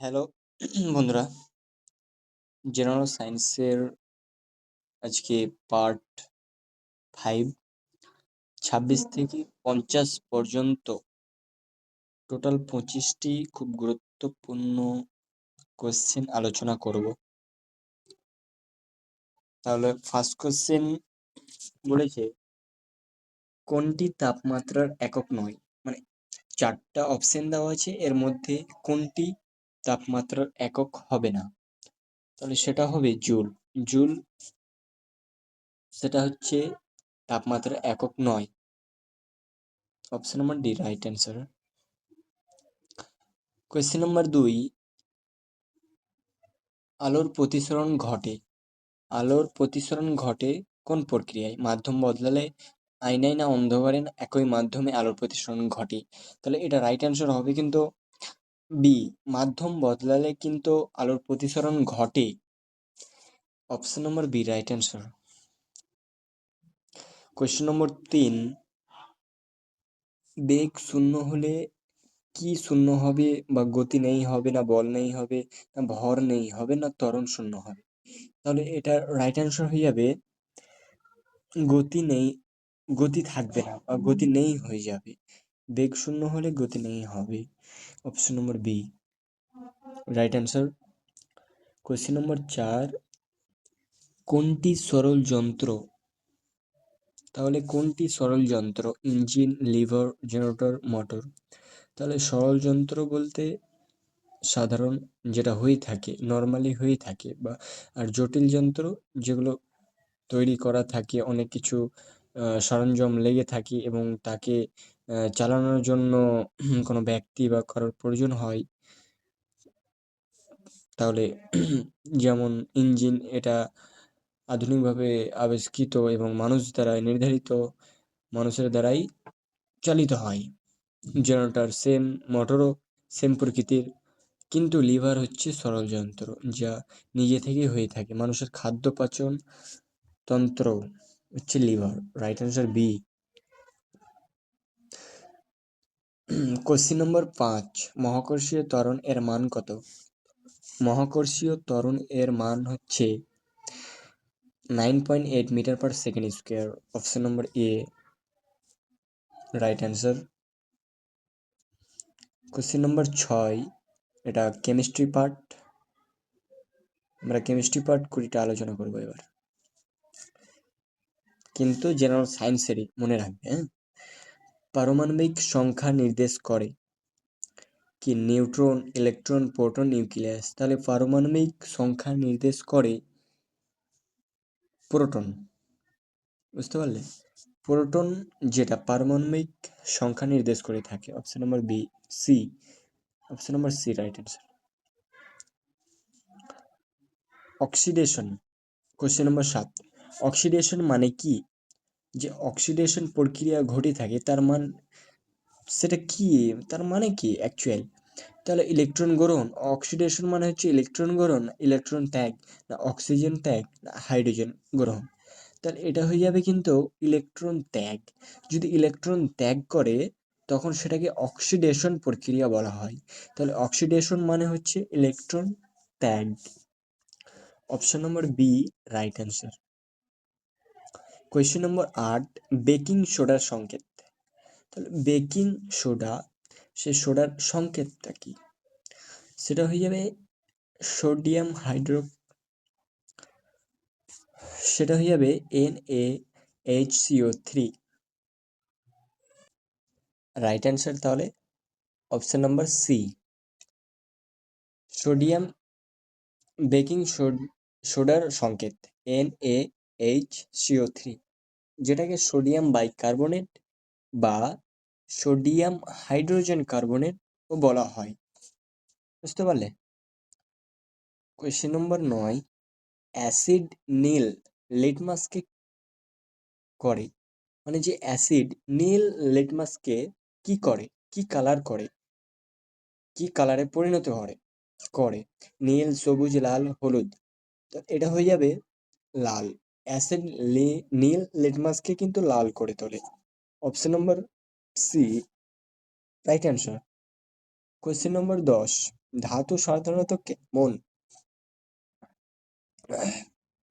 Hello বন্ধুরা, general সায়েন্সের আজকে পার্ট 5 26 থেকে 50 পর্যন্ত টোটাল 25টি খুব গুরুত্বপূর্ণ কোশ্চেন আলোচনা করব। তাহলে ফার্স্ট কোশ্চেন বলেছে কোনটি তাপমাত্রার একক নয়? মানে 4টা অপশন দেওয়া আছে, এর মধ্যে কোনটি তাপমাত্রার একক হবে না? তাহলে সেটা হবে জুল। জুল সেটা হচ্ছে তাপমাত্রার একক নয়। Option number D right answer. Question number 2, আলোর প্রতিসরণ ঘটে। আলোর প্রতিসরণ ঘটে কোন প্রক্রিয়ায়? মাধ্যম বদলালে, আয়নায় না অন্ধকারে না একই মাধ্যমে আলোর প্রতিসরণ ঘটে? তাহলে এটা রাইট অ্যান্সার হবে কিন্তু বি, মাধ্যম বদলালে কিন্তু আলোর প্রতিসরণ ঘটে। Option number B right answer. Question number 3, বেগ শূন্য হলে কি শূন্য হবে? বা গতি নেই হবে, না বল নেই হবে, না ভর নেই হবে, না ত্বরণ শূন্য হবে? তাহলে এটা রাইট অ্যান্সার হয়ে যাবে গতি নেই, গতি থাকবে না বা গতি নেই হয়ে যাবে। বেগ শূন্য হলে গতি নেই হবে। Option number B right answer. Question number 4, কোনটি সরল যন্ত্র? তাহলে কোনটি সরল যন্ত্র? Engine, lever, generator, motor? তাহলে সরল যন্ত্র বলতে সাধারণ যেটা হয়ে থাকে, নর্মালি হয়ে থাকে, বা আর জটিল যন্ত্র যেগুলো তৈরি করা থাকে, অনেক কিছু সরঞ্জাম লেগে থাকে এবং তাকে চালানোর জন্য কোনো ব্যক্তি বা কারোর প্রয়োজন হয়। তাহলে যেমন ইঞ্জিন, এটা আধুনিকভাবে আবিষ্কৃত এবং মানুষের দ্বারাই চালিত হয়। জেনারেটর সেম, মোটরও সেম প্রকৃতির, কিন্তু লিভার হচ্ছে সরল যন্ত্র যা নিজে থেকেই হয়ে থাকে। মানুষের খাদ্য পাচন তন্ত্র হচ্ছে liver. Right answer B. Question number 5, মহাকর্ষীয় ত্বরণ এর মান কত? মহাকর্ষীয় ত্বরণ এর মান হচ্ছে 9.8 meter per second square. Option number A right answer. Question number 6, এটা কেমিস্ট্রি পার্ট। আমরা কেমিস্ট্রি পার্ট 20টা আলোচনা করবো এবার, কিন্তু জেনারেল সায়েন্সেরই, মনে রাখবে। হ্যাঁ, পারমাণবিক সংখ্যা নির্দেশ করে কি? Neutron, electron, proton, nucleus? তাহলে পারমাণবিক সংখ্যা নির্দেশ করে প্রোটন। বুঝতে পারলে? প্রোটন যেটা পারমাণবিক সংখ্যা নির্দেশ করে থাকে। Option number B, C. Option number C right answer. Oxidation. Question number 7, oxidation মানে কি? যে অক্সিডেশন প্রক্রিয়া ঘটে থাকে তার মান সেটা কি? তার মানে কি অ্যাকচুয়াল? তাহলে ইলেকট্রন গ্রহণ। অক্সিডেশন মানে হচ্ছে ইলেকট্রন গ্রহণ, ইলেকট্রন ত্যাগ, না অক্সিজেন ত্যাগ, না হাইড্রোজেন গ্রহণ? তাহলে এটা হয়ে যাবে কিন্তু ইলেকট্রন ত্যাগ। যদি ইলেকট্রন ত্যাগ করে তখন সেটাকে অক্সিডেশন প্রক্রিয়া বলা হয়। তাহলে অক্সিডেশন মানে হচ্ছে ইলেকট্রন ত্যাগ। Option number B right answer. Question number 8, baking সোডার সংকেত। তাহলে বেকিং সোডা, সে সোডার সংকেতটা কি? সেটা হয়ে যাবে সোডিয়াম হাইড্রো, সেটা হয়ে যাবে NaHCO3। রাইট অ্যান্সার তাহলে option number C. Sodium, baking সোডার সংকেত NaHCO3, যেটাকে সোডিয়াম বাইকার্বনেট বা সোডিয়াম হাইড্রোজেন কার্বনেটও বলা হয়। বুঝতে পারলে? কোয়েশ্চেন নম্বর 9, অ্যাসিড নীল লিটমাসকে করে, মানে যে অ্যাসিড নীল লিটমাসকে কি করে, কি কালার করে, কি কালারে পরিণত করে? নীল, সবুজ, লাল, হলুদ? তো এটা হয়ে যাবে লাল। অ্যাসিড নীল লিটমাসকে কিন্তু লাল করে তোলে। Option number C right answer. Question number 10, ধাতু সাধারণত কেমন?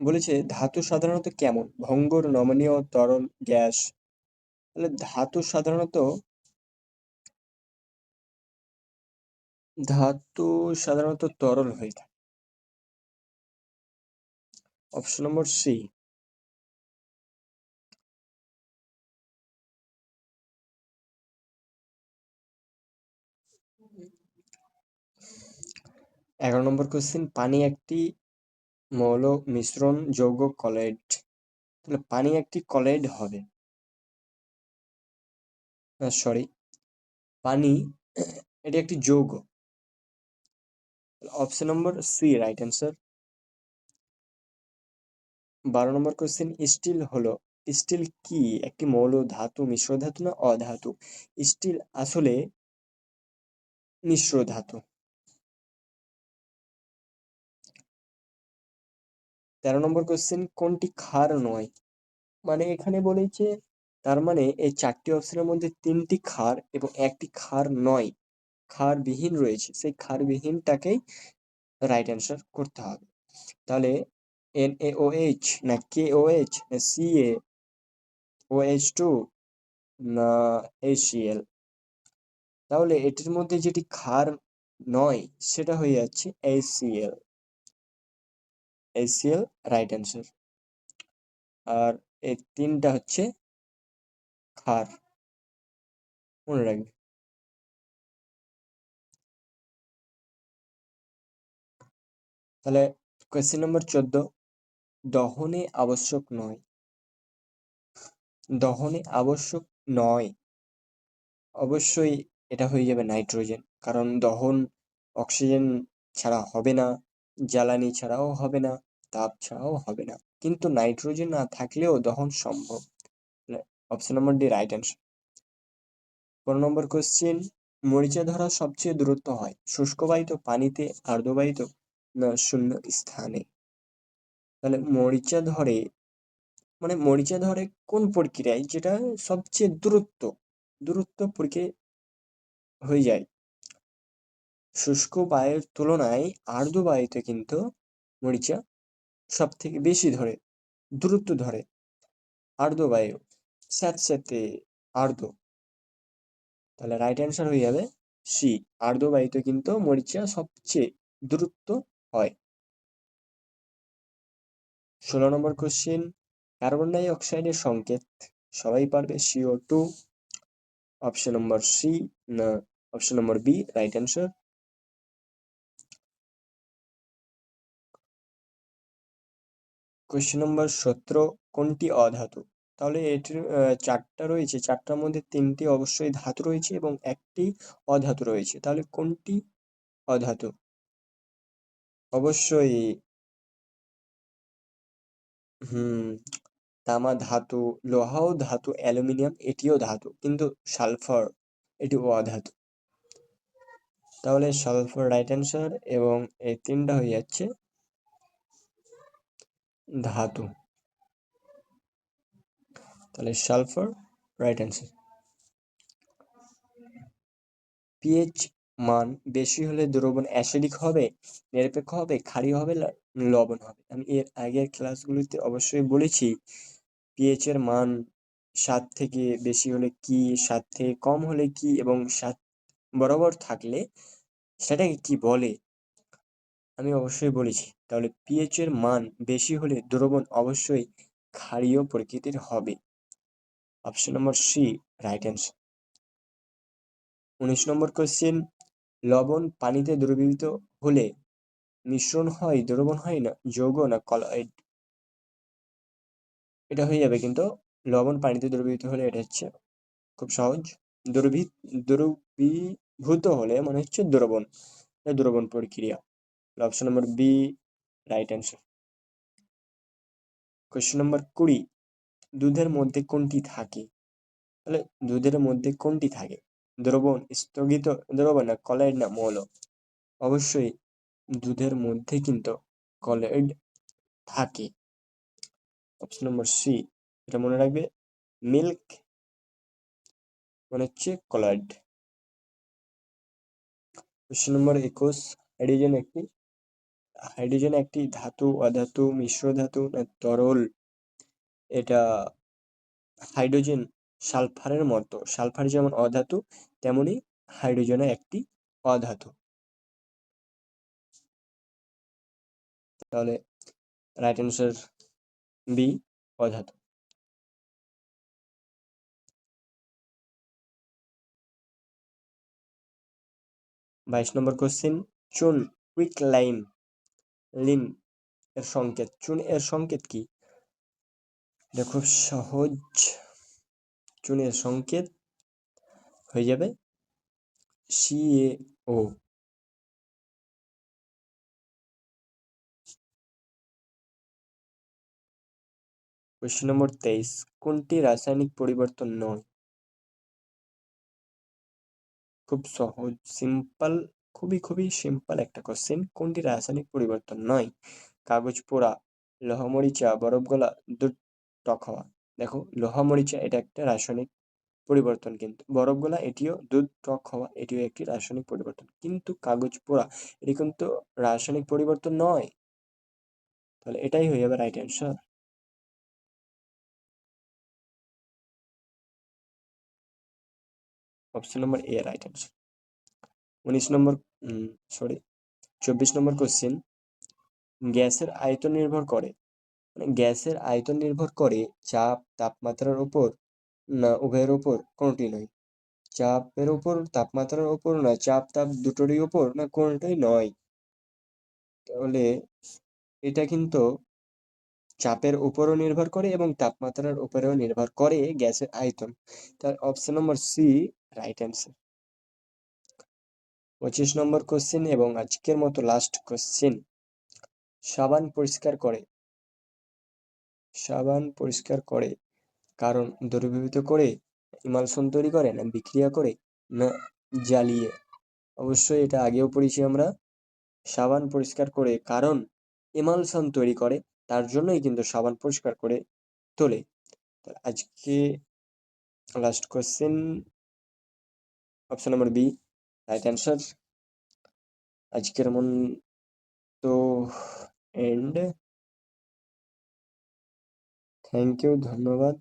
বলেছে ধাতু সাধারণত কেমন? ভঙ্গুর, নমনীয়, তরল, গ্যাস। তাহলে ধাতু সাধারণত তরল হয়ে থাকে। Option number C. 11 number question, পানি একটি মৌল, মিশ্রণ, যৌগ, কলয়েড। তাহলে পানি একটি কলয়েড হবে। সরি, পানি এটি একটি যৌগ। Option number C right answer. 12 number question, steel কি একটি মৌল, ধাতু, মিশ্র ধাতু না অধাতু? স্টিল আসলে মিশ্র ধাতু। 13 নম্বর কোশ্চেন, কোনটি ক্ষার নয়? মানে এখানে বলেছে, তার মানে এই 4টি অপশনের মধ্যে 3টি ক্ষার এবং একটি ক্ষার নয়, ক্ষারবিহীন রয়েছে। সেই ক্ষারবিহীনটাকেই রাইট অ্যান্সার করতে হবে। তাহলে NaOH না KOH না CaOH2 না HCl। তাহলে এটির মধ্যে যেটি ক্ষার নয় সেটা হয়ে যাচ্ছে HCl। HCl right answer. আর এই 3টা হচ্ছে ক্ষার, মনে রাখবে। তাহলে কোয়েশ্চেন নম্বর 14, দহনে আবশ্যক নয়। দহনে আবশ্যক নয়, অবশ্যই এটা হয়ে যাবে নাইট্রোজেন, কারণ দহন অক্সিজেন ছাড়া হবে না, জ্বালানি ছাড়াও হবে না, তাপ ছাড়াও হবে না, কিন্তু নাইট্রোজেন না থাকলেও দহন সম্ভব। Option number D right answer. 15 নম্বর কোশ্চেন, মরিচা ধরা সবচেয়ে দূরত্ব হয় শুষ্ক বায়ুতে, পানিতে, আর্দ্রবায়ুতে না শূন্য স্থানে? তাহলে মরিচা ধরে কোন প্রক্রিয়ায়, যেটা সবচেয়ে দূরত্ব প্রক্রিয়া হয়ে যায়? শুষ্ক বায়ুর তুলনায় আর্দ্র বায়ুতে কিন্তু মরিচা সব থেকে বেশি দূরত্ব ধরে আর্দ্র বায়ু, স্যাঁতস্যাঁতে আর্দ্র। তাহলে রাইট অ্যান্সার হয়ে যাবে সি, আর্দ্র বায়ুতে কিন্তু মরিচা সবচেয়ে দূরত্ব হয়। 16 নম্বর কোশ্চেন, কার্বন ডাই অক্সাইডের সংকেত সবাই পারবে, CO2, অপশন নম্বর সি না option number B right answer. Question number 17, কোনটি অধাতু? তাহলে এটির 4টা রয়েছে, 4টার মধ্যে 3টি অবশ্যই ধাতু রয়েছে এবং একটি অধাতু রয়েছে। তাহলে কোনটি অধাতু? অবশ্যই তামা ধাতু, লোহাও ধাতু, অ্যালুমিনিয়াম এটিও ধাতু, কিন্তু সালফার এটি অধাতু। তাহলে সালফার রাইট অ্যান্সার, এবং এই 3টা হয়ে যাচ্ছে ধাতু। তাহলে সালফার রাইট অ্যান্সার। পিএইচ মান বেশি হলে দ্রবণ অ্যাসিডিক হবে, নিরপেক্ষ হবে, ক্ষারীয় হবে, লবণ হবে। আমি এর আগের ক্লাসগুলিতে অবশ্যই বলেছি পিএইচ এর মান 7 থেকে বেশি হলে কি, 7 থেকে কম হলে কি, এবং 7 বরাবর থাকলে সেটাকে কি বলে, আমি অবশ্যই বলেছি। তাহলে পিএইচ এর মান বেশি হলে দ্রবণ অবশ্যই ক্ষারীয় প্রকৃতির হবে। Option number C right answer. 19 number question, লবণ পানিতে দ্রবীভূত হলে মিশ্রণ হয়, দ্রবণ হয় না যৌগ না কলয়েড? এটা হয়ে যাবে কিন্তু লবণ পানিতে দ্রবীভূত হলে, এটা হচ্ছে খুব সহজ। দ্রবীভূত হলে মানে হচ্ছে দ্রবণ, দ্রবণ প্রক্রিয়া। Option number B right answer. Question number 20, দুধের মধ্যে কোনটি থাকে? তাহলে দুধের মধ্যে কোনটি থাকে? দ্রবণ, স্থগিত দ্রবণ না কলয়েড না মৌল? অবশ্যই দুধের মধ্যে কিন্তু কলয়েড থাকে। অপশন নম্বর সি, এটা মনে রাখবে, মিল্ক মানে হচ্ছে কলয়েড। কোশ্চেন নম্বর 21, হাইড্রোজেন একটি ধাতু, অধাতু, মিশ্র ধাতু না তরল? এটা হাইড্রোজেন সালফারের মতো, সালফার যেমন অধাতু তেমনি হাইড্রোজেন একটি অধাতু। তাহলে রাইট অ্যান্সার বি, অধাতু। 22 নম্বর কোশ্চেন, চুন, কুইক লিম এর সংকেত, চুন এর সংকেত কি? এটা খুব সহজ, চুনের সংকেত হয়ে যাবে CaO। কোশ্চেন নম্বর 23, কোনটি রাসায়নিক পরিবর্তন নয়? খুব সহজ, সিম্পল, খুবই সিম্পল একটা কোশ্চেন। কোনটি রাসায়নিক পরিবর্তন নয়? কাগজ পোড়া, লোহা মরিচা, বরফ গলা, দুধ টক হওয়া। দেখো, লোহা মরিচা এটা একটা রাসায়নিক পরিবর্তন, কিন্তু বরফ গলা এটিও, দুধ টক হওয়া এটিও একটি রাসায়নিক পরিবর্তন, কিন্তু কাগজ পোড়া এটি কিন্তু রাসায়নিক পরিবর্তন নয়। তাহলে এটাই হয়ে যাবে right answer, option number A right answer. 24 number question, গ্যাসের আয়তন নির্ভর করে, গ্যাসের আয়তন নির্ভর করে চাপ, তাপমাত্রার উপর না উভয়ের উপর? কোনটি নয়? চাপের উপর, তাপমাত্রার উপর না চাপ দুটোরই উপর না কোনটাই নয়? তাহলে এটা কিন্তু চাপের উপরও নির্ভর করে এবং তাপমাত্রার উপরেও নির্ভর করে গ্যাসের আয়তন। তার option number C right answer. 25 number question এবং আজকের মতো লাস্ট কোশ্চেন, সাবান পরিষ্কার করে কারণ দ্রবীভূত করে, ইমালশন তৈরি করে, না বিক্রিয়া করে, না জ্বালিয়ে? অবশ্যই এটা আগেও পড়েছি আমরা, সাবান পরিষ্কার করে কারণ ইমালশন তৈরি করে, তার জন্যই কিন্তু সাবান পরিষ্কার করে তোলে। আজকে last question, option number B right answer. আজকের তো এন্ড, থ্যাংক ইউ, ধন্যবাদ।